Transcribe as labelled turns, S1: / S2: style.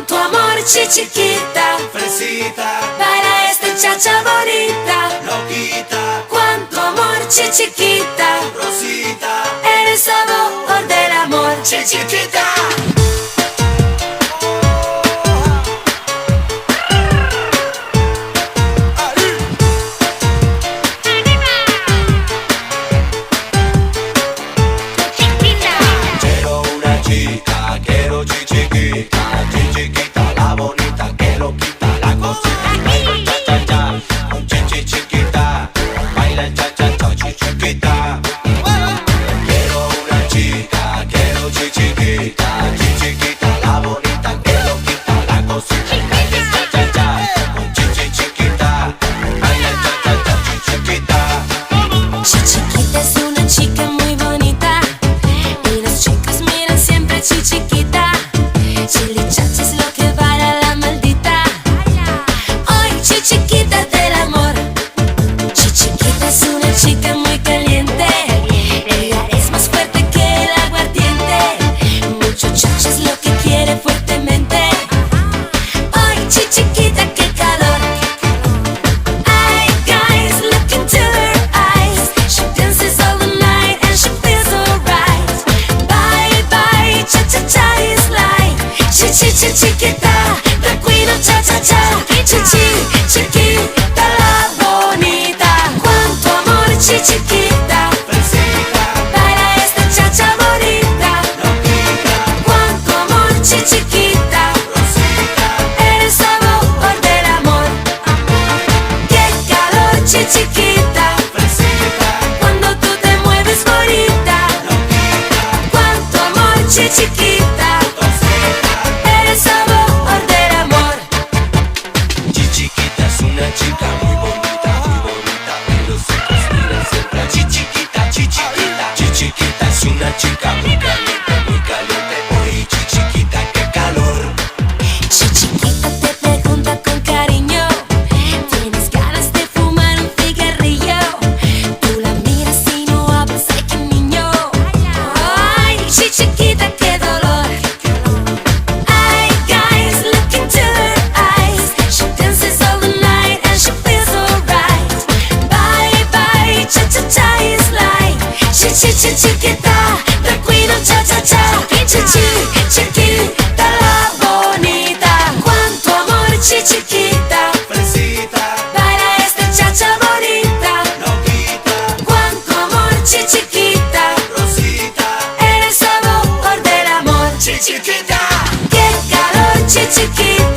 S1: Cuánto amor, chiquita,
S2: fresita,
S1: baila esta chacha bonita.
S2: loquita,
S1: Cuánto amor, chiquita,
S2: rosita,
S1: eres sabor del amor,
S2: chiquita. Quiero una chica, quiero chiquita, chiquita, la bonita, que lo quita la cosita. Baila cha cha cha, con chiquita, baila cha cha cha, chiquita. Quiero una chica, quiero chiquita, chiquita, la bonita, que lo quita la cosita. Baila cha cha cha, con chiquita, baila cha cha cha, chiquita.
S1: Chiquita es una chica muy bonita y las chicas miran siempre chiquita. Chili chacha es lo que baila la maldita. Hoy chiquita del amor. Chiquita es una chica muy caliente. Ella es más fuerte que el aguardiente. Mucho chacha es lo que quiere fuertemente. Hoy chiquita, qué calor. Ay, guys, look into her eyes. She dances all the night and she feels alright. Bye bye, cha cha cha is life. Chiquita, the queen of cha cha cha. Chiquita la bonita. Cuánto amor, chiquita,
S2: Fresita,
S1: baila esta chacha bonita.
S2: loquita,
S1: Cuánto amor, chiquita,
S2: rosita,
S1: eres sabor del amor. Qué calor, chiquita,
S2: fresita,
S1: cuando tú te mueves bonita.
S2: loquita,
S1: Cuánto amor, chiquita,
S2: rosita.
S1: eres sabor del amor.
S2: Chiquita es una chica muy bonita, y los ojos miran siempre a chiquita. Chiquita es una chica muy caliente, oye chiquita, qué calor.
S1: Chiquita te pregunta con cariño, ¿tienes ganas de fumar un cigarrillo? Tú la miras y no hablas, ay qué niño. Ay, chiquita, qué dolor. Ay, guys, look into her eyes. She dances all the night and she feels alright. Bye bye, cha cha cha is life. Chiquita, the queen of cha cha cha. Chiquita la bonita. Cuánto amor, chiquita,
S2: Fresita,
S1: baila esta chacha bonita.
S2: loquita,
S1: Cuánto amor, chiquita,
S2: rosita,
S1: eres sabor del amor.
S2: chiquita.
S1: Qué calor, chiquita.